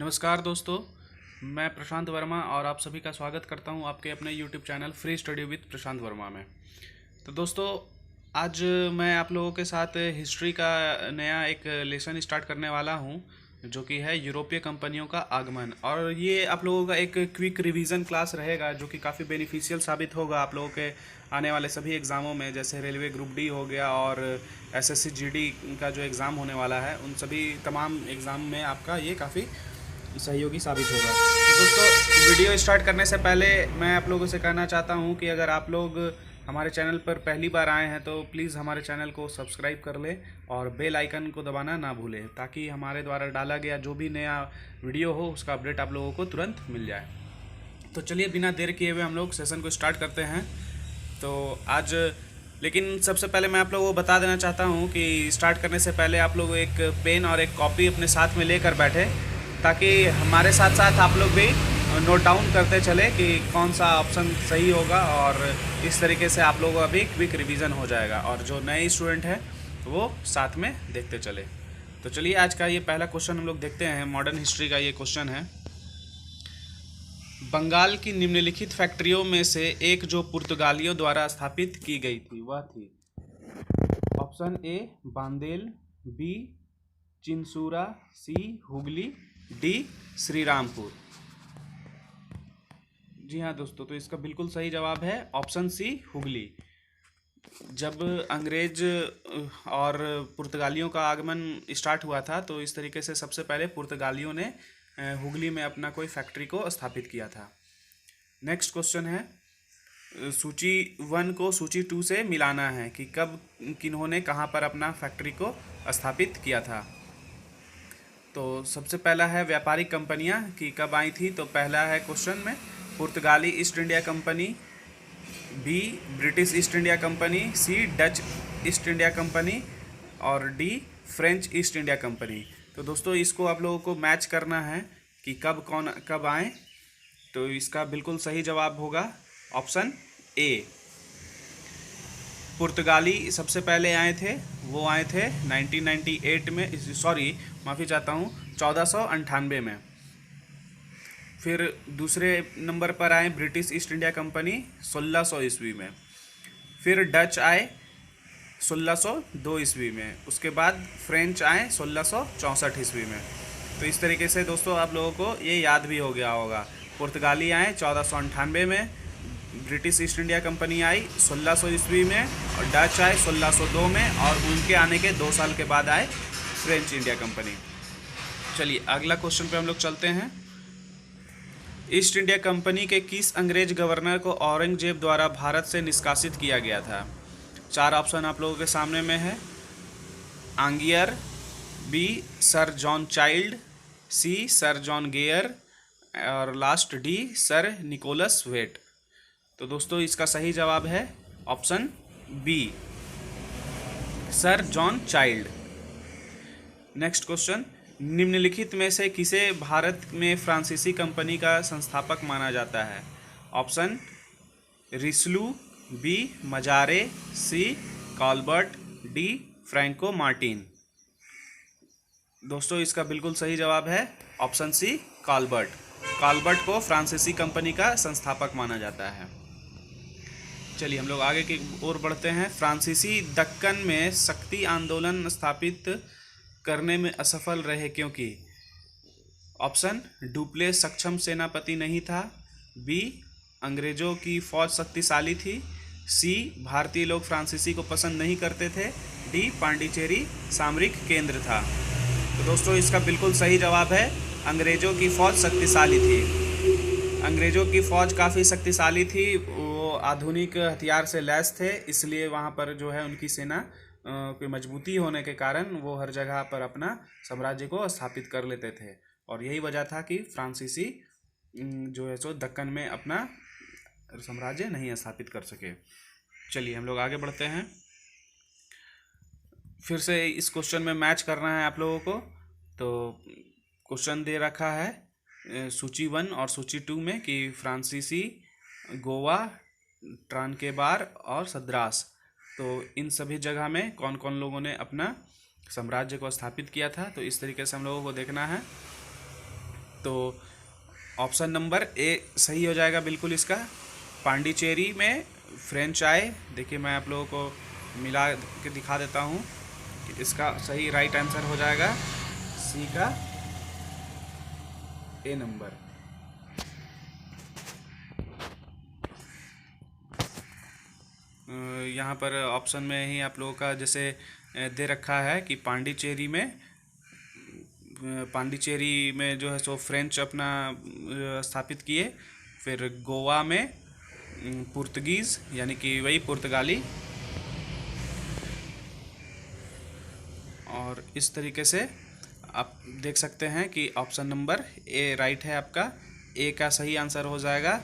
नमस्कार दोस्तों, मैं प्रशांत वर्मा और आप सभी का स्वागत करता हूं आपके अपने YouTube channel free study with Prashant Varma में। तो दोस्तों, आज मैं आप लोगों के साथ हिस्ट्री का नया एक लेसन स्टार्ट करने वाला हूं, जो कि है यूरोपीय कंपनियों का आगमन। और ये आप लोगों का एक क्विक रिवीजन क्लास रहेगा, जो कि काफ़ी बेनिफिशियल साबित होगा आप लोगों के आने वाले सभी एग्ज़ामों में, जैसे रेलवे ग्रुप डी हो गया और एसएससी जीडी का जो एग्ज़ाम होने वाला है, उन सभी तमाम एग्ज़ाम में आपका ये काफ़ी सहयोगी साबित होगा। तो दोस्तों, वीडियो स्टार्ट करने से पहले मैं आप लोगों से कहना चाहता हूं कि अगर आप लोग हमारे चैनल पर पहली बार आए हैं तो प्लीज़ हमारे चैनल को सब्सक्राइब कर लें और बेल आइकन को दबाना ना भूलें, ताकि हमारे द्वारा डाला गया जो भी नया वीडियो हो उसका अपडेट आप लोगों को तुरंत मिल जाए। तो चलिए, बिना देर किए हुए हम लोग सेशन को स्टार्ट करते हैं। तो आज लेकिन सबसे पहले मैं आप लोगों को बता देना चाहता हूं कि स्टार्ट करने से पहले आप लोग एक पेन और एक कॉपी अपने साथ में लेकर बैठे, ताकि हमारे साथ साथ आप लोग भी नोट डाउन करते चले कि कौन सा ऑप्शन सही होगा, और इस तरीके से आप लोगों का भी क्विक रिवीजन हो जाएगा और जो नए स्टूडेंट हैं वो साथ में देखते चले। तो चलिए, आज का ये पहला क्वेश्चन हम लोग देखते हैं। मॉडर्न हिस्ट्री का ये क्वेश्चन है। बंगाल की निम्नलिखित फैक्ट्रियों में से एक जो पुर्तगालियों द्वारा स्थापित की गई थी वह थी। Option A Bandel, B Chinsurah, C Hooghly, D Shrirampur. जी हाँ दोस्तों, तो इसका बिल्कुल सही जवाब है ऑप्शन सी हुगली। जब अंग्रेज और पुर्तगालियों का आगमन स्टार्ट हुआ था, तो इस तरीके से सबसे पहले पुर्तगालियों ने हुगली में अपना कोई फैक्ट्री को स्थापित किया था। नेक्स्ट क्वेश्चन है, सूची 1 को सूची 2 से मिलाना है कि कब किन्होंने कहाँ पर अपना फैक्ट्री को स्थापित किया था। तो सबसे पहला है व्यापारिक कंपनियां कि कब आई थी। तो पहला है क्वेश्चन में पुर्तगाली East India company, B British East India company, C Dutch East India company और D French East India company. तो दोस्तों, इसको आप लोगों को मैच करना है कि कब आए। तो इसका बिल्कुल सही जवाब होगा ऑप्शन ए। पुर्तगाली सबसे पहले आए थे, वो आए थे 1998 में, सॉरी माफ़ी चाहता हूँ, 1498 में। फिर दूसरे नंबर पर आए ब्रिटिश ईस्ट इंडिया कंपनी 1600 ईस्वी में। फिर डच आए 1602 ईस्वी में। उसके बाद फ्रेंच आए 1664 ईस्वी में। तो इस तरीके से दोस्तों आप लोगों को ये याद भी हो गया होगा। पुर्तगाली आए 1498 में, ब्रिटिश ईस्ट इंडिया कंपनी आई 1600 ईस्वी में, और डच आए 1602 में, और उनके आने के 2 साल के बाद आए फ्रेंच इंडिया कंपनी। चलिए, अगला क्वेश्चन पे हम लोग चलते हैं। ईस्ट इंडिया कंपनी के किस अंग्रेज गवर्नर को औरंगजेब द्वारा भारत से निष्कासित किया गया था। 4 ऑप्शन आप लोगों के सामने में है। Aungier, B sir John Child, C sir John Gayer और last D sir Nicholas Waite. तो दोस्तों, इसका सही जवाब है option B, sir John Child. Next question, निम्नलिखित में से किसे भारत में फ्रांसीसी कंपनी का संस्थापक माना जाता है। ऑप्शन रिसलू, बी मजारे, सी कॉल्बर्ट, डी फ्रैंको मार्टिन। दोस्तों, इसका बिल्कुल सही जवाब है ऑप्शन सी कॉल्बर्ट। कॉल्बर्ट को फ्रांसीसी कंपनी का संस्थापक माना जाता है। चलिए, हम लोग आगे की ओर बढ़ते हैं। फ्रांसीसी दक्कन में शक्ति आंदोलन स्थापित करने में असफल रहे क्योंकि। ऑप्शन डुप्ले सक्षम सेनापति नहीं था, बी अंग्रेजों की फौज शक्तिशाली थी, सी भारतीय लोग फ्रांसीसी को पसंद नहीं करते थे, डी पांडिचेरी सामरिक केंद्र था। तो दोस्तों, इसका बिल्कुल सही जवाब है अंग्रेजों की फौज शक्तिशाली थी। अंग्रेजों की फौज काफ़ी शक्तिशाली थी, वो आधुनिक हथियार से लैस थे, इसलिए वहाँ पर जो है उनकी सेना की मजबूती होने के कारण वो हर जगह पर अपना साम्राज्य को स्थापित कर लेते थे। और यही वजह था कि फ्रांसीसी जो है सो दक्कन में अपना साम्राज्य नहीं स्थापित कर सके। चलिए, हम लोग आगे बढ़ते हैं। फिर से इस क्वेश्चन में मैच करना है आप लोगों को। तो क्वेश्चन दे रखा है सूची 1 और सूची 2 में कि फ्रांसीसी गोवा, ट्रांकेबार और सद्रास, तो इन सभी जगह में कौन कौन लोगों ने अपना साम्राज्य को स्थापित किया था। तो इस तरीके से हम लोगों को देखना है। तो ऑप्शन नंबर ए सही हो जाएगा बिल्कुल इसका। पांडिचेरी में फ्रेंच आए। देखिए मैं आप लोगों को मिला के दिखा देता हूँ कि इसका सही राइट आंसर हो जाएगा सी का ए नंबर। यहाँ पर ऑप्शन में ही आप लोगों का जैसे दे रखा है कि पांडिचेरी में जो है सो फ्रेंच अपना स्थापित किए। फिर गोवा में पुर्तगीज़ यानी कि वही पुर्तगाली। और इस तरीके से आप देख सकते हैं कि ऑप्शन नंबर ए राइट है आपका। ए का सही आंसर हो जाएगा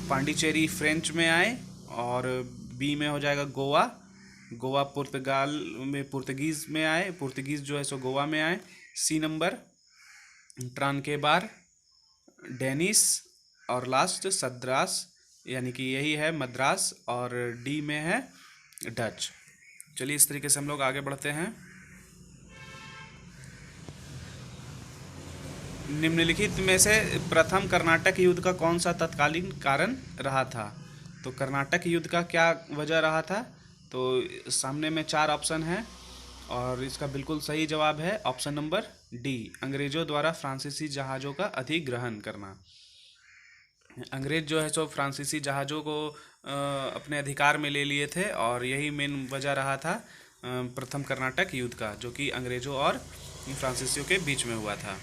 पांडिचेरी फ्रेंच में आए। और बी में हो जाएगा गोवा पुर्तगाल में पुर्तगीज़ में आए। पुर्तगीज़ जो है सो गोवा में आए। C number Tranquebar Danish. और लास्ट सद्रास यानी कि यही है मद्रास। और डी में है डच। चलिए इस तरीके से हम लोग आगे बढ़ते हैं। निम्नलिखित में से प्रथम कर्नाटक युद्ध का कौन सा तत्कालीन कारण रहा था? तो कर्नाटक युद्ध का क्या वजह रहा था? तो सामने में 4 ऑप्शन हैं और इसका बिल्कुल सही जवाब है ऑप्शन नंबर डी, अंग्रेजों द्वारा फ्रांसीसी जहाज़ों का अधिग्रहण करना। अंग्रेज जो है सो फ्रांसीसी जहाज़ों को अपने अधिकार में ले लिए थे और यही मेन वजह रहा था प्रथम कर्नाटक युद्ध का, जो कि अंग्रेजों और फ्रांसीसियों के बीच में हुआ था।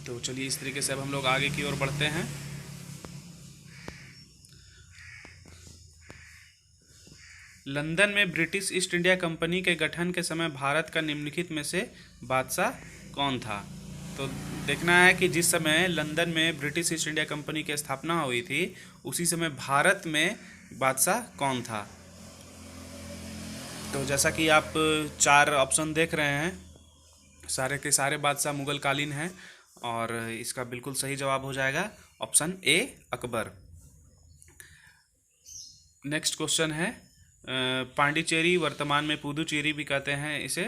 तो चलिए इस तरीके से अब हम लोग आगे की ओर बढ़ते हैं। लंदन में ब्रिटिश ईस्ट इंडिया कंपनी के गठन के समय भारत का निम्नलिखित में से बादशाह कौन था? तो देखना है कि जिस समय लंदन में ब्रिटिश ईस्ट इंडिया कंपनी की स्थापना हुई थी उसी समय भारत में बादशाह कौन था। तो जैसा कि आप 4 ऑप्शन देख रहे हैं, सारे के सारे बादशाह मुगल कालीन हैं और इसका बिल्कुल सही जवाब हो जाएगा option A Akbar. Next question है पांडिचेरी, वर्तमान में पुदुचेरी भी कहते हैं इसे,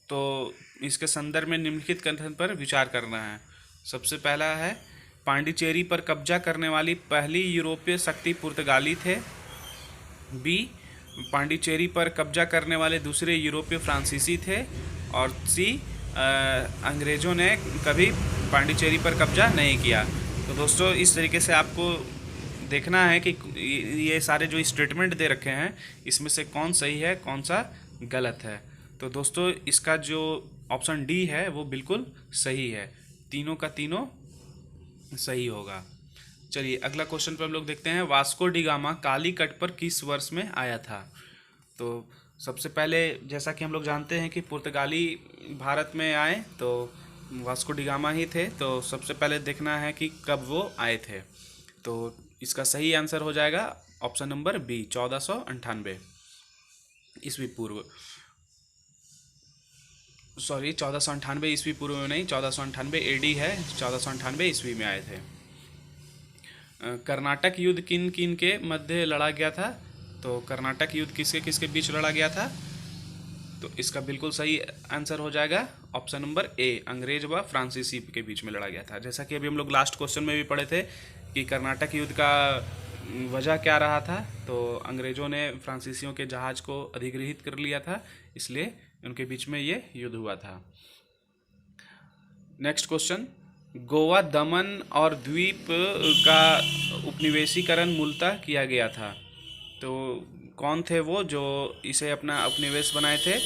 तो इसके संदर्भ में निम्नलिखित कथन पर विचार करना है। सबसे पहला है पांडिचेरी पर कब्जा करने वाली पहली यूरोपीय शक्ति पुर्तगाली थे। बी, पांडिचेरी पर कब्जा करने वाले दूसरे यूरोपीय फ्रांसीसी थे। और सी, अंग्रेज़ों ने कभी पांडिचेरी पर कब्जा नहीं किया। तो दोस्तों इस तरीके से आपको देखना है कि ये सारे जो स्टेटमेंट दे रखे हैं इसमें से कौन सही है कौन सा गलत है। तो दोस्तों इसका जो ऑप्शन डी है वो बिल्कुल सही है, तीनों का तीनों सही होगा। चलिए अगला क्वेश्चन पर हम लोग देखते हैं, वास्को डी गामा कालीकट पर किस वर्ष में आया था? तो सबसे पहले जैसा कि हम लोग जानते हैं कि पुर्तगाली भारत में आए तो वास्को डी गामा ही थे। तो सबसे पहले देखना है कि कब वो आए थे। तो इसका सही आंसर हो जाएगा ऑप्शन नंबर बी, 1498 ईस्वी पूर्व। सॉरी 1498 ईस्वी पूर्व में नहीं, 1498 एडी है, 1498 ईस्वी में आए थे। कर्नाटक युद्ध किन किन के मध्य लड़ा गया था? तो कर्नाटक युद्ध किसके किसके बीच लड़ा गया था? तो इसका बिल्कुल सही आंसर हो जाएगा ऑप्शन नंबर ए, अंग्रेज व फ्रांसीसी के बीच में लड़ा गया था। जैसा कि अभी हम लोग लास्ट क्वेश्चन में भी पढ़े थे कि कर्नाटक युद्ध का वजह क्या रहा था, तो अंग्रेज़ों ने फ्रांसीसियों के जहाज़ को अधिग्रहित कर लिया था, इसलिए उनके बीच में ये युद्ध हुआ था। नेक्स्ट क्वेश्चन, गोवा, दमन और द्वीप का उपनिवेशीकरण मूलतः किया गया था। तो कौन थे वो जो इसे अपना उपनिवेश बनाए थे?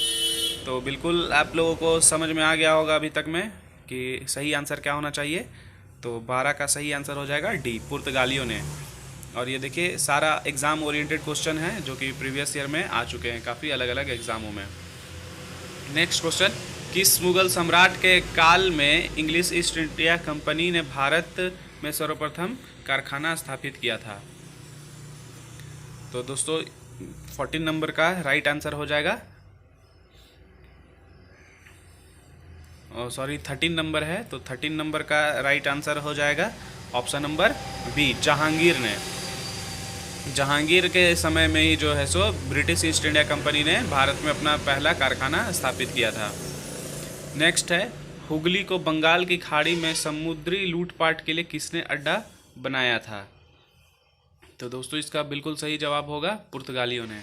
तो बिल्कुल आप लोगों को समझ में आ गया होगा अभी तक में कि सही आंसर क्या होना चाहिए। तो 12 का सही आंसर हो जाएगा डी, पुर्तगालियों ने। और ये देखिए सारा एग्ज़ाम ओरिएंटेड क्वेश्चन है जो कि प्रीवियस ईयर में आ चुके हैं काफ़ी अलग अलग एग्ज़ामों में। नेक्स्ट क्वेश्चन, किस मुगल सम्राट के काल में इंग्लिश ईस्ट इंडिया कंपनी ने भारत में सर्वप्रथम कारखाना स्थापित किया था? तो दोस्तों 14 नंबर का राइट आंसर हो जाएगा, सॉरी 13 नंबर है, तो 13 नंबर का राइट आंसर हो जाएगा ऑप्शन नंबर बी, जहांगीर ने। जहांगीर के समय में ही जो है so British East India company ने भारत में अपना पहला कारखाना स्थापित किया था। नेक्स्ट है, हुगली को बंगाल की खाड़ी में समुद्री लूटपाट के लिए किसने अड्डा बनाया था? तो दोस्तों इसका बिल्कुल सही जवाब होगा पुर्तगालियों ने।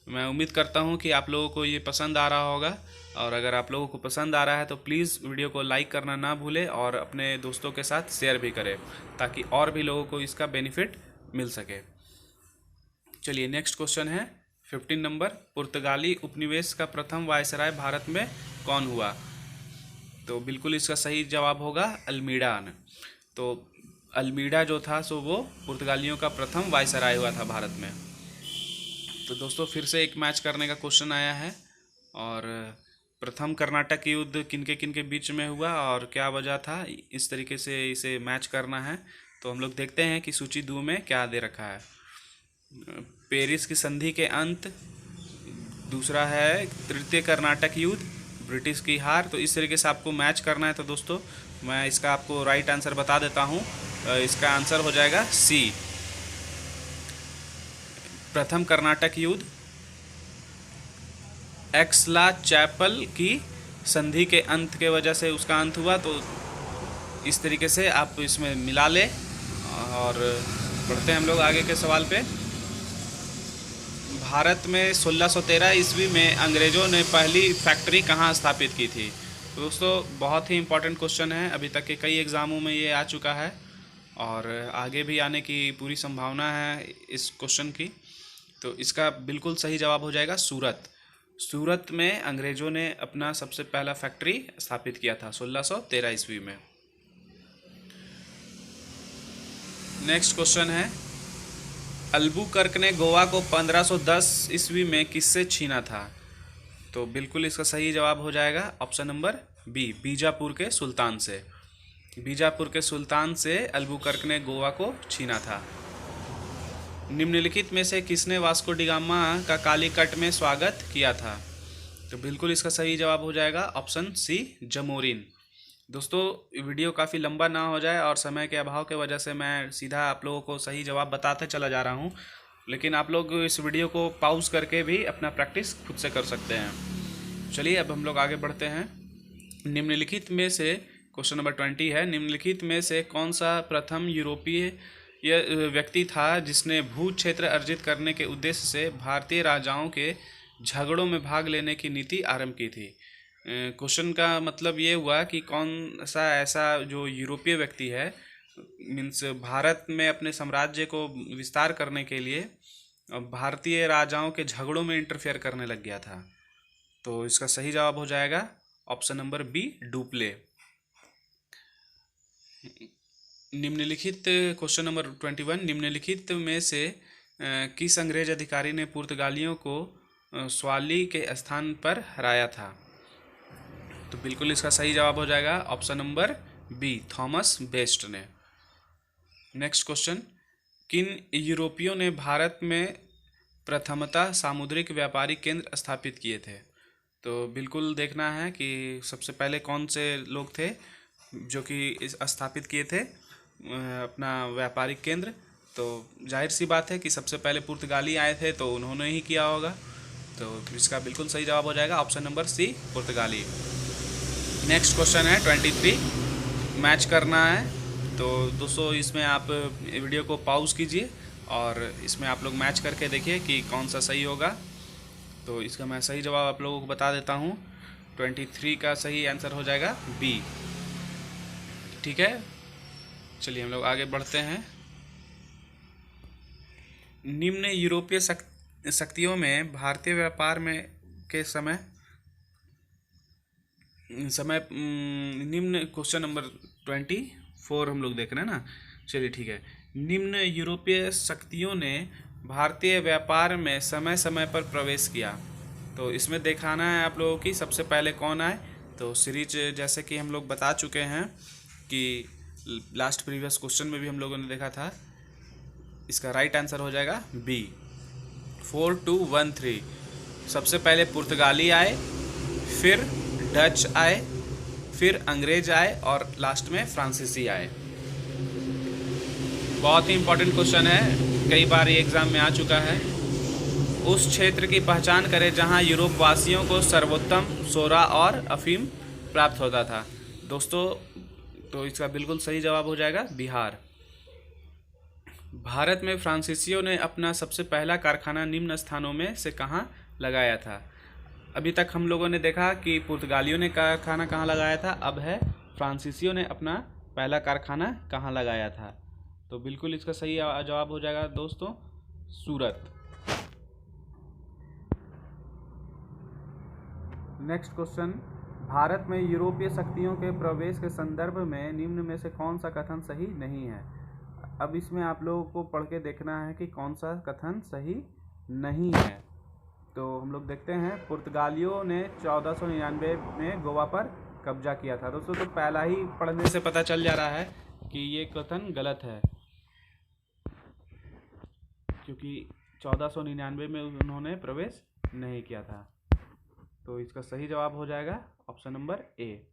मैं उम्मीद करता हूँ कि आप लोगों को ये पसंद आ रहा होगा, और अगर आप लोगों को पसंद आ रहा है तो प्लीज़ वीडियो को लाइक करना ना भूलें और अपने दोस्तों के साथ शेयर भी करें, ताकि और भी लोगों को इसका बेनिफिट मिल सके। चलिए नेक्स्ट क्वेश्चन है 15 नंबर, पुर्तगाली उपनिवेश का प्रथम वायसराय भारत में कौन हुआ? तो बिल्कुल इसका सही जवाब होगा अल्मीडा। तो अल्मीडा जो था सो वो पुर्तगालियों का प्रथम वायसराय हुआ था भारत में। तो दोस्तों फिर से एक मैच करने का क्वेश्चन आया है, और प्रथम कर्नाटक युद्ध किनके किनके बीच में हुआ और क्या वजह था, इस तरीके से इसे मैच करना है। तो हम लोग देखते हैं कि सूची 2 में क्या दे रखा है। पेरिस की संधि के अंत, दूसरा है तृतीय कर्नाटक युद्ध, ब्रिटिश की हार। तो इस तरीके से आपको मैच करना है। तो दोस्तों मैं इसका आपको राइट आंसर बता देता हूँ। इसका आंसर हो जाएगा सी, प्रथम कर्नाटक युद्ध एक्सला चैपल की संधि के अंत के वजह से उसका अंत हुआ। तो इस तरीके से आप इसमें मिला ले, और बढ़ते हैं हम लोग आगे के सवाल पे। भारत में 1613 ईस्वी में अंग्रेज़ों ने पहली फैक्ट्री कहाँ स्थापित की थी? तो दोस्तों बहुत ही इम्पोर्टेंट क्वेश्चन है, अभी तक के कई एग्ज़ामों में ये आ चुका है और आगे भी आने की पूरी संभावना है इस क्वेश्चन की। तो इसका बिल्कुल सही जवाब हो जाएगा सूरत। सूरत में अंग्रेज़ों ने अपना सबसे पहला फैक्ट्री स्थापित किया था 1613 ईस्वी में। नेक्स्ट क्वेश्चन है, अल्बुकर्क ने गोवा को 1510 ईस्वी में किससे छीना था? तो बिल्कुल इसका सही जवाब हो जाएगा ऑप्शन नंबर बी, बीजापुर के सुल्तान से। बीजापुर के सुल्तान से अल्बुकर्क ने गोवा को छीना था। निम्नलिखित में से किसने वास्को डी गामा का कालीकट में स्वागत किया था? तो बिल्कुल इसका सही जवाब हो जाएगा ऑप्शन सी, जमोरिन। दोस्तों वीडियो काफ़ी लंबा ना हो जाए और समय के अभाव के वजह से मैं सीधा आप लोगों को सही जवाब बताते चला जा रहा हूं, लेकिन आप लोग इस वीडियो को पॉज करके भी अपना प्रैक्टिस खुद से कर सकते हैं। चलिए अब हम लोग आगे बढ़ते हैं। निम्नलिखित में से क्वेश्चन नंबर 20 है, निम्नलिखित में से कौन सा प्रथम यूरोपीय व्यक्ति था जिसने भू क्षेत्र अर्जित करने के उद्देश्य से भारतीय राजाओं के झगड़ों में भाग लेने की नीति आरंभ की थी? क्वेश्चन का मतलब ये हुआ कि कौन सा ऐसा जो यूरोपीय व्यक्ति है, मीन्स भारत में अपने साम्राज्य को विस्तार करने के लिए भारतीय राजाओं के झगड़ों में इंटरफेयर करने लग गया था। तो इसका सही जवाब हो जाएगा ऑप्शन नंबर बी, डुप्ले। निम्नलिखित क्वेश्चन नंबर 21, निम्नलिखित में से किस अंग्रेज अधिकारी ने पुर्तगालियों को स्वाली के स्थान पर हराया था? तो बिल्कुल इसका सही जवाब हो जाएगा option number B, Thomas Best ने। नेक्स्ट क्वेश्चन, किन यूरोपियों ने भारत में प्रथमतः सामुद्रिक व्यापारिक केंद्र स्थापित किए थे? तो बिल्कुल देखना है कि सबसे पहले कौन से लोग थे जो कि स्थापित किए थे अपना व्यापारिक केंद्र। तो जाहिर सी बात है कि सबसे पहले पुर्तगाली आए थे, तो उन्होंने ही किया होगा। तो इसका बिल्कुल सही जवाब हो जाएगा ऑप्शन नंबर सी, पुर्तगाली। नेक्स्ट क्वेश्चन है 23, मैच करना है। तो दोस्तों इसमें आप वीडियो को पॉज कीजिए और इसमें आप लोग मैच करके देखिए कि कौन सा सही होगा। तो इसका मैं सही जवाब आप लोगों को बता देता हूँ। 23 का सही आंसर हो जाएगा बी। ठीक है, चलिए हम लोग आगे बढ़ते हैं। निम्न यूरोपीय शक्तियों में भारतीय व्यापार में के समय निम्न क्वेश्चन नंबर 24 हम लोग देख रहे हैं ना। चलिए ठीक है, निम्न यूरोपीय शक्तियों ने भारतीय व्यापार में समय समय पर प्रवेश किया। तो इसमें दिखाना है आप लोगों की सबसे पहले कौन आए। तो सीरीज जैसे कि हम लोग बता चुके हैं कि लास्ट प्रीवियस क्वेश्चन में भी हम लोगों ने देखा था, इसका राइट आंसर हो जाएगा बी, 4213। सबसे पहले पुर्तगाली आए, फिर डच आए, फिर अंग्रेज आए और लास्ट में फ्रांसीसी आए। बहुत ही इंपॉर्टेंट क्वेश्चन है, कई बार ये एग्जाम में आ चुका है। उस क्षेत्र की पहचान करें जहां यूरोप वासियों को सर्वोत्तम सोरा और अफीम प्राप्त होता था। दोस्तों, तो इसका बिल्कुल सही जवाब हो जाएगा बिहार। भारत में फ्रांसीसियों ने अपना सबसे पहला कारखाना निम्न स्थानों में से कहाँ लगाया था? अभी तक हम लोगों ने देखा कि पुर्तगालियों ने कारखाना कहाँ लगाया था, अब है फ्रांसीसियों ने अपना पहला कारखाना कहाँ लगाया था। तो बिल्कुल इसका सही जवाब हो जाएगा दोस्तों सूरत। नेक्स्ट क्वेश्चन, भारत में यूरोपीय शक्तियों के प्रवेश के संदर्भ में निम्न में से कौन सा कथन सही नहीं है? अब इसमें आप लोगों को पढ़ के देखना है कि कौन सा कथन सही नहीं है। तो हम लोग देखते हैं, पुर्तगालियों ने 1499 में गोवा पर कब्जा किया था। दोस्तों, तो पहला ही पढ़ने से पता चल जा रहा है कि ये कथन गलत है, क्योंकि 1499 में उन्होंने प्रवेश नहीं किया था। तो इसका सही जवाब हो जाएगा option number A.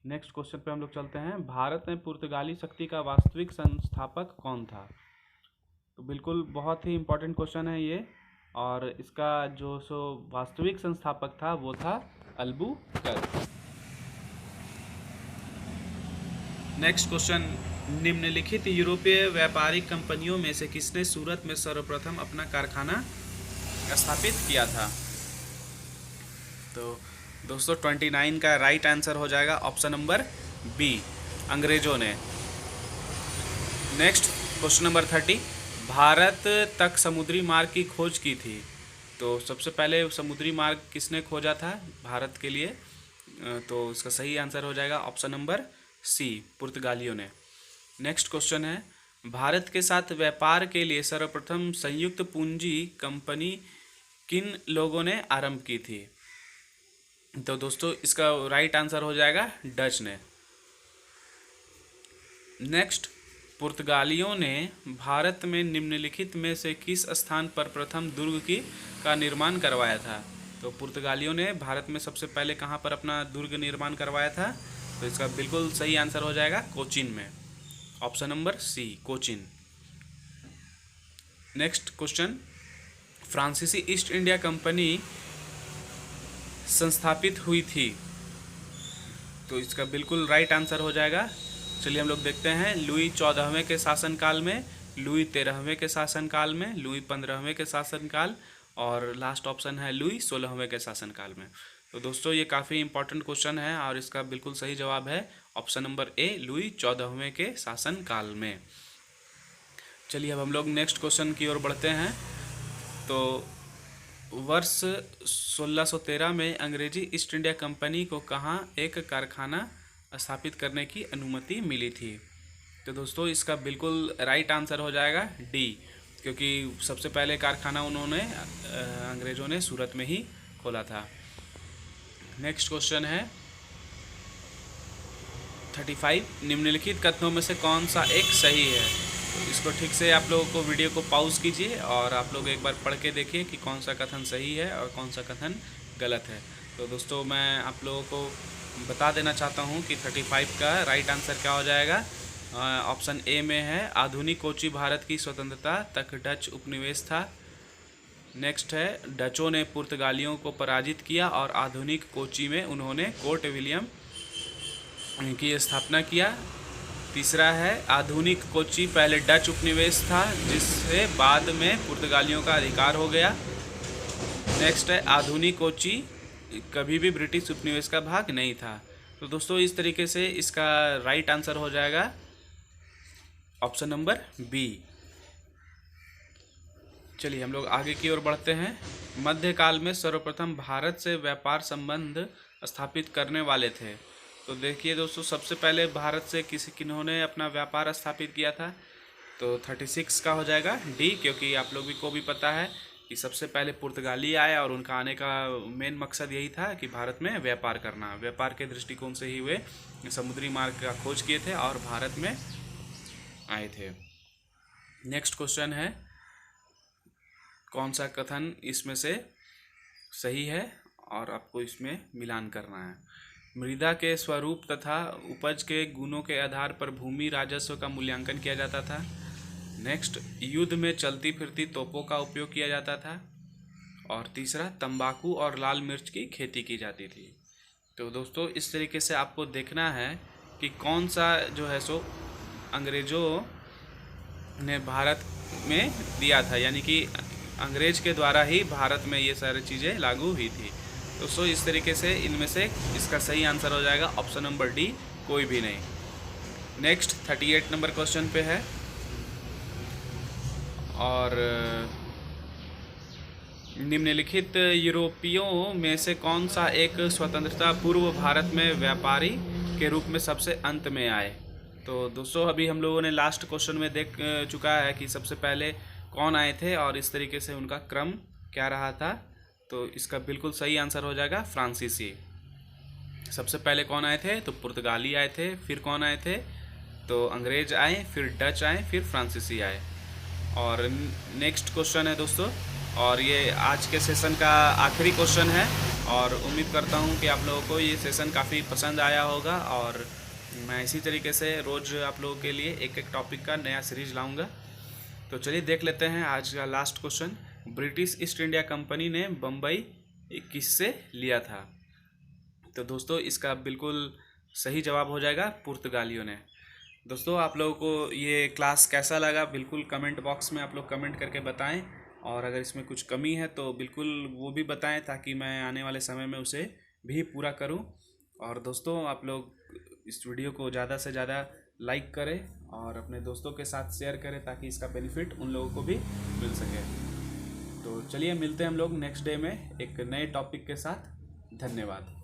Next question पे हम लोग चलते हैं, भारत में पुर्तगाली शक्ति का वास्तविक संस्थापक कौन था? तो बिल्कुल बहुत ही इम्पोर्टेंट क्वेश्चन है ये, और इसका जो वास्तविक संस्थापक था वो था अल्बुकर्क। नेक्स्ट क्वेश्चन, निम्नलिखित यूरोपीय व्यापारिक कंपनियों में से किसने सूरत में सर्वप्रथम अपना कारखाना स्थापित किया था? तो दोस्तों 29 का राइट आंसर हो जाएगा ऑप्शन नंबर बी, अंग्रेजों ने। नेक्स्ट क्वेश्चन नंबर 30, भारत तक समुद्री मार्ग की खोज की थी। तो सबसे पहले समुद्री मार्ग किसने खोजा था भारत के लिए? तो इसका सही आंसर हो जाएगा ऑप्शन नंबर सी, पुर्तगालियों ने। नेक्स्ट क्वेश्चन है, भारत के साथ व्यापार के लिए सर्वप्रथम संयुक्त पूंजी कंपनी किन लोगों ने आरंभ की थी? तो दोस्तों इसका राइट आंसर हो जाएगा डच ने। नेक्स्ट, पुर्तगालियों ने भारत में निम्नलिखित में से किस स्थान पर प्रथम दुर्ग का निर्माण करवाया था? तो पुर्तगालियों ने भारत में सबसे पहले कहाँ पर अपना दुर्ग निर्माण करवाया था? तो इसका बिल्कुल सही आंसर हो जाएगा कोचीन में, option number C, Cochin. Next question, फ्रांसीसी ईस्ट इंडिया कंपनी संस्थापित हुई थी। तो इसका बिल्कुल राइट आंसर हो जाएगा, चलिए हम लोग देखते हैं, लुई 14वें के शासनकाल में, लुई 13वें के शासनकाल में, लुई 15वें के शासनकाल, और लास्ट ऑप्शन है लुई 16वें के शासनकाल में। तो दोस्तों ये काफ़ी इंपॉर्टेंट क्वेश्चन है और इसका बिल्कुल सही जवाब है ऑप्शन नंबर ए, लुई 14वें के शासनकाल में। चलिए अब हम लोग नेक्स्ट क्वेश्चन की ओर बढ़ते हैं। तो वर्ष 1613 में अंग्रेजी ईस्ट इंडिया कंपनी को कहाँ एक कारखाना स्थापित करने की अनुमति मिली थी? तो दोस्तों इसका बिल्कुल राइट आंसर हो जाएगा डी, क्योंकि सबसे पहले कारखाना उन्होंने अंग्रेज़ों ने सूरत में ही खोला था। नेक्स्ट क्वेश्चन है 35, निम्नलिखित कथनों में से कौन सा एक सही है? तो इसको ठीक से आप लोगों को वीडियो को पॉज कीजिए और आप लोग एक बार पढ़ के देखिए कि कौन सा कथन सही है और कौन सा कथन गलत है। तो दोस्तों मैं आप लोगों को बता देना चाहता हूं कि 35 का राइट आंसर क्या हो जाएगा। ऑप्शन ए में है, आधुनिक कोची भारत की स्वतंत्रता तक डच उपनिवेश था। नेक्स्ट है, डचों ने पुर्तगालियों को पराजित किया और आधुनिक कोची में उन्होंने कोर्ट विलियम की स्थापना किया। तीसरा है, आधुनिक कोची पहले डच उपनिवेश था जिससे बाद में पुर्तगालियों का अधिकार हो गया। नेक्स्ट है, आधुनिक कोची कभी भी ब्रिटिश उपनिवेश का भाग नहीं था। तो दोस्तों इस तरीके से इसका राइट आंसर हो जाएगा ऑप्शन नंबर बी। चलिए हम लोग आगे की ओर बढ़ते हैं। मध्यकाल में सर्वप्रथम भारत से व्यापार संबंध स्थापित करने वाले थे। तो देखिए दोस्तों, सबसे पहले भारत से किन्होंने अपना व्यापार स्थापित किया था? तो 36 का हो जाएगा डी, क्योंकि आप लोग को भी पता है कि सबसे पहले पुर्तगाली आए और उनका आने का मेन मकसद यही था कि भारत में व्यापार करना। व्यापार के दृष्टिकोण से ही वे समुद्री मार्ग का खोज किए थे और भारत में आए थे। नेक्स्ट क्वेश्चन है, कौन सा कथन इसमें से सही है और आपको इसमें मिलान करना है। मृदा के स्वरूप तथा उपज के गुणों के आधार पर भूमि राजस्व का मूल्यांकन किया जाता था। नेक्स्ट, युद्ध में चलती फिरती तोपों का उपयोग किया जाता था। और तीसरा, तंबाकू और लाल मिर्च की खेती की जाती थी। तो दोस्तों इस तरीके से आपको देखना है कि कौन सा जो है सो अंग्रेज़ों ने भारत में दिया था, यानी कि अंग्रेज के द्वारा ही भारत में ये सारी चीज़ें लागू हुई थी। तो इस तरीके से इनमें से इसका सही आंसर हो जाएगा ऑप्शन नंबर डी, कोई भी नहीं। नेक्स्ट 38 नंबर क्वेश्चन पे है, और निम्नलिखित यूरोपियों में से कौन सा एक स्वतंत्रता पूर्व भारत में व्यापारी के रूप में सबसे अंत में आए। तो दोस्तों अभी हम लोगों ने लास्ट क्वेश्चन में देख चुका है कि सबसे पहले कौन आए थे और इस तरीके से उनका क्रम क्या रहा था। तो इसका बिल्कुल सही आंसर हो जाएगा फ्रांसीसी। सबसे पहले कौन आए थे, तो पुर्तगाली आए थे, फिर कौन आए थे, तो अंग्रेज आए, फिर डच आए, फिर फ्रांसीसी आए। और नेक्स्ट क्वेश्चन है दोस्तों, और ये आज के सेशन का आखिरी क्वेश्चन है, और उम्मीद करता हूँ कि आप लोगों को ये सेशन काफ़ी पसंद आया होगा, और मैं इसी तरीके से रोज़ आप लोगों के लिए एक एक टॉपिक का नया सीरीज लाऊंगा। तो चलिए देख लेते हैं आज का last question. British East India company ने बम्बई किससे लिया था। तो दोस्तों इसका बिल्कुल सही जवाब हो जाएगा पुर्तगालियों ने। दोस्तों आप लोगों को ये क्लास कैसा लगा बिल्कुल कमेंट बॉक्स में आप लोग कमेंट करके बताएं, और अगर इसमें कुछ कमी है तो बिल्कुल वो भी बताएं, ताकि मैं आने वाले समय में उसे भी पूरा करूं। और दोस्तों आप लोग इस वीडियो को ज़्यादा से ज़्यादा लाइक करें और अपने दोस्तों के साथ शेयर करें, ताकि इसका बेनिफिट उन लोगों को भी मिल सके। तो चलिए मिलते हैं हम लोग नेक्स्ट डे में एक नए टॉपिक के साथ। धन्यवाद।